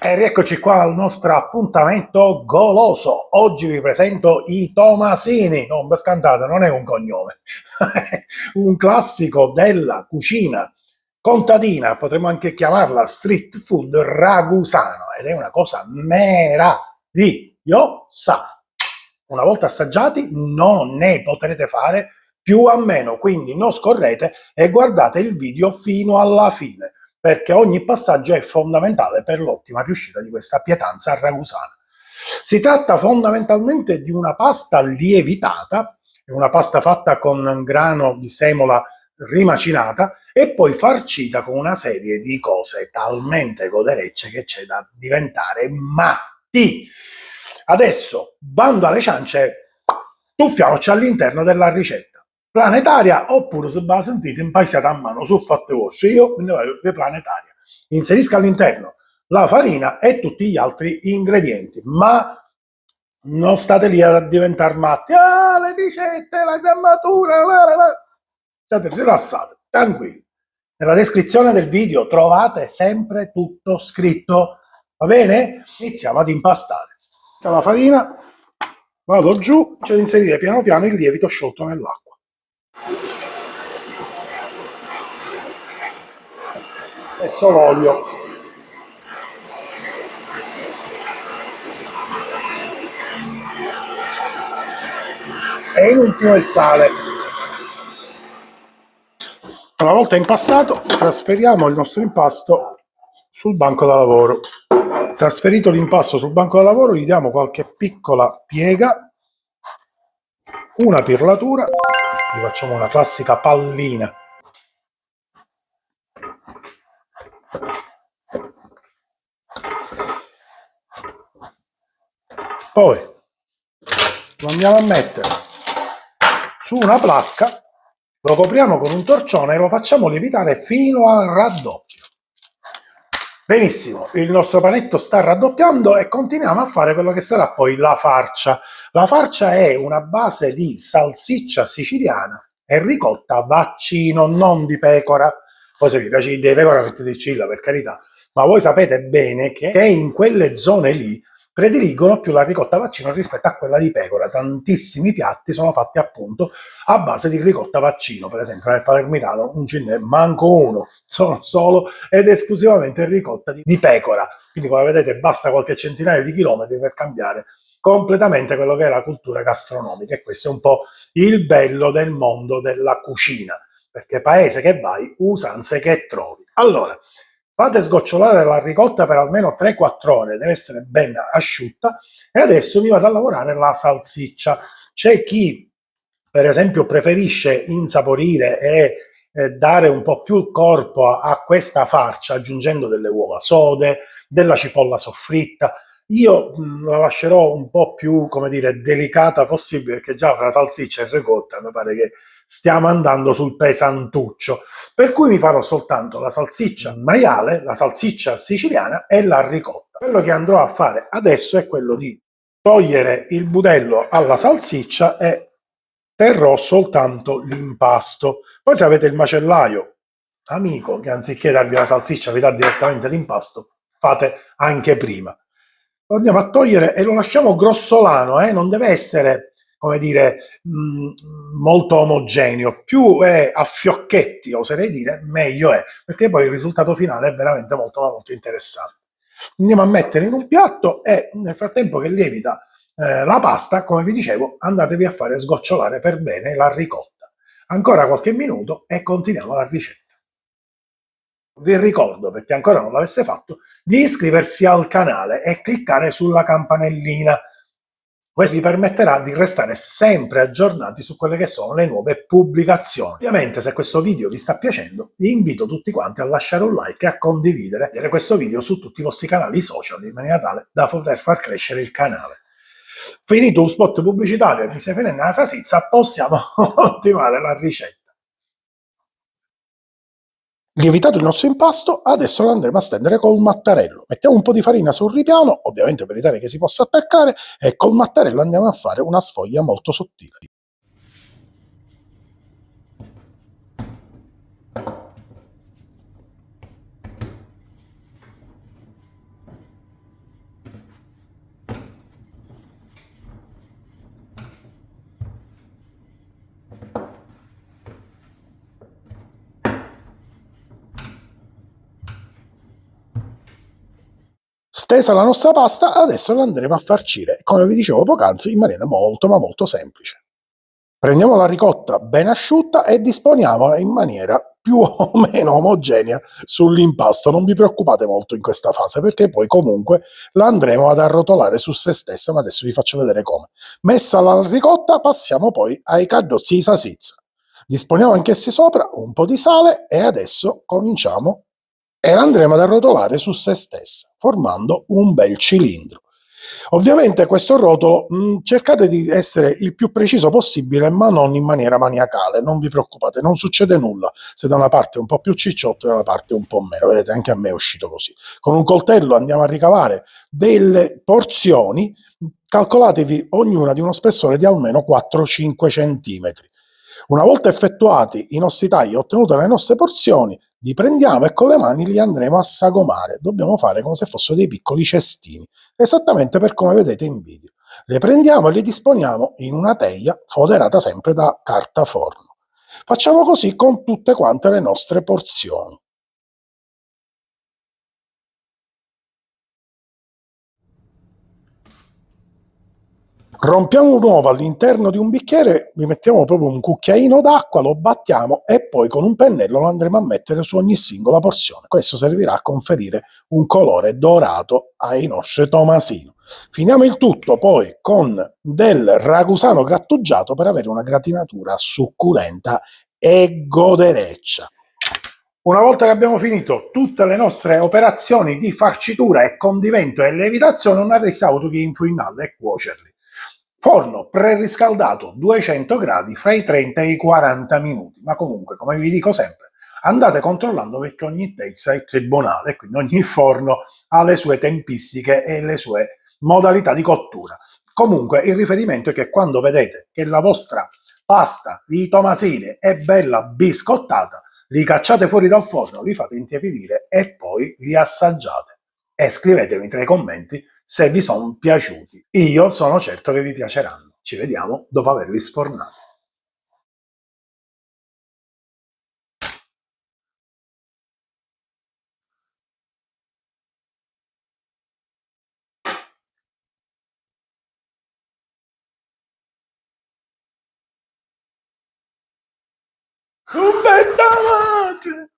E rieccoci qua al nostro appuntamento goloso. Oggi vi presento i Tomasini. Non vi scantate, non è un cognome. Un classico della cucina contadina, potremmo anche chiamarla street food ragusano, ed è una cosa meravigliosa. Una volta assaggiati non ne potrete fare più a meno, quindi non scorrete e guardate il video fino alla fine, perché ogni passaggio è fondamentale per l'ottima riuscita di questa pietanza ragusana. Si tratta fondamentalmente di una pasta lievitata, una pasta fatta con grano di semola rimacinata e poi farcita con una serie di cose talmente goderecce che c'è da diventare matti. Adesso, bando alle ciance, tuffiamoci all'interno della ricetta. Planetaria, oppure se va sentite impastata a mano su fatte vostre, io me ne vado per planetaria. Inserisco all'interno la farina e tutti gli altri ingredienti, ma non state lì a diventare matti. Ah, le ricette, la grammatura, state rilassate, tranquilli. Nella descrizione del video trovate sempre tutto scritto, va bene? Iniziamo ad impastare. La farina, vado giù, c'è da inserire piano piano il lievito sciolto nell'acqua. E solo olio. E in ultimo il sale. Una volta impastato, trasferiamo il nostro impasto sul banco da lavoro. Trasferito l'impasto sul banco da lavoro, gli diamo qualche piccola piega, una pirlatura, gli facciamo una classica pallina. Poi lo andiamo a mettere su una placca, lo copriamo con un torcione e lo facciamo lievitare fino al raddoppio. Benissimo, il nostro panetto sta raddoppiando e continuiamo a fare quello che sarà poi la farcia. La farcia è una base di salsiccia siciliana e ricotta vaccino, non di pecora. Poi se vi piace l'idea di pecora mettete cilla, per carità, ma voi sapete bene che in quelle zone lì prediligono più la ricotta vaccino rispetto a quella di pecora. Tantissimi piatti sono fatti appunto a base di ricotta vaccino, per esempio nel palermitano non ce n'è manco uno, sono solo ed esclusivamente ricotta di pecora. Quindi come vedete basta qualche centinaio di chilometri per cambiare completamente quello che è la cultura gastronomica, e questo è un po' il bello del mondo della cucina, perché paese che vai, usanze che trovi. Allora, fate sgocciolare la ricotta per almeno 3-4 ore, deve essere ben asciutta, e adesso mi vado a lavorare la salsiccia. C'è chi, per esempio, preferisce insaporire e dare un po' più corpo a questa farcia aggiungendo delle uova sode, della cipolla soffritta. Io la lascerò un po' più, come dire, delicata possibile, perché già fra salsiccia e ricotta mi pare che stiamo andando sul pesantuccio, per cui mi farò soltanto la salsiccia maiale, la salsiccia siciliana e la ricotta. Quello che andrò a fare adesso è quello di togliere il budello alla salsiccia e terrò soltanto l'impasto. Poi se avete il macellaio amico che anziché darvi la salsiccia vi dà direttamente l'impasto, fate anche prima. Lo andiamo a togliere e lo lasciamo grossolano, non deve essere, come dire, molto omogeneo. Più è a fiocchetti, oserei dire, meglio è, perché poi il risultato finale è veramente molto, molto interessante. Andiamo a mettere in un piatto e nel frattempo che lievita la pasta, come vi dicevo, andatevi a fare sgocciolare per bene la ricotta. Ancora qualche minuto e continuiamo la ricetta. Vi ricordo, per chi ancora non l'avesse fatto, di iscriversi al canale e cliccare sulla campanellina. Questo vi permetterà di restare sempre aggiornati su quelle che sono le nuove pubblicazioni. Ovviamente, se questo video vi sta piacendo, vi invito tutti quanti a lasciare un like e a condividere questo video su tutti i vostri canali social, in maniera tale da poter far crescere il canale. Finito lo spot pubblicitario e mi sei finendo la salsiccia, possiamo continuare la ricetta. Lievitato il nostro impasto, adesso lo andremo a stendere col mattarello. Mettiamo un po' di farina sul ripiano, ovviamente per evitare che si possa attaccare, e col mattarello andiamo a fare una sfoglia molto sottile. Stesa la nostra pasta, adesso la andremo a farcire, come vi dicevo poc'anzi, in maniera molto ma molto semplice. Prendiamo la ricotta ben asciutta e disponiamola in maniera più o meno omogenea sull'impasto. Non vi preoccupate molto in questa fase, perché poi comunque la andremo ad arrotolare su se stessa, ma adesso vi faccio vedere come. Messa la ricotta, passiamo poi ai caddozzi di salsiccia. Disponiamo anch'essi sopra un po' di sale e adesso cominciamo e la andremo ad arrotolare su se stessa, formando un bel cilindro. Ovviamente questo rotolo cercate di essere il più preciso possibile, ma non in maniera maniacale, non vi preoccupate, non succede nulla se da una parte è un po' più cicciotto e da una parte un po' meno, vedete anche a me è uscito così. Con un coltello andiamo a ricavare delle porzioni, calcolatevi ognuna di uno spessore di almeno 4-5 cm. Una volta effettuati i nostri tagli e ottenute le nostre porzioni, li prendiamo e con le mani li andremo a sagomare. Dobbiamo fare come se fossero dei piccoli cestini, esattamente per come vedete in video. Le prendiamo e le disponiamo in una teglia foderata sempre da carta forno. Facciamo così con tutte quante le nostre porzioni. Rompiamo un uovo all'interno di un bicchiere, vi mettiamo proprio un cucchiaino d'acqua, lo battiamo e poi con un pennello lo andremo a mettere su ogni singola porzione. Questo servirà a conferire un colore dorato ai nostri tomasini. Finiamo il tutto poi con del ragusano grattugiato per avere una gratinatura succulenta e godereccia. Una volta che abbiamo finito tutte le nostre operazioni di farcitura e condimento e lievitazione, non resta che infuinarle e cuocerli. Forno preriscaldato 200 gradi fra i 30 e i 40 minuti, ma comunque, come vi dico sempre, andate controllando perché ogni testa è tribunale e quindi ogni forno ha le sue tempistiche e le sue modalità di cottura. Comunque il riferimento è che quando vedete che la vostra pasta di tomasine è bella biscottata, li cacciate fuori dal forno, li fate intiepidire e poi li assaggiate. E scrivetemi tra i commenti se vi sono piaciuti. Io sono certo che vi piaceranno. Ci vediamo dopo averli sfornati. Un bel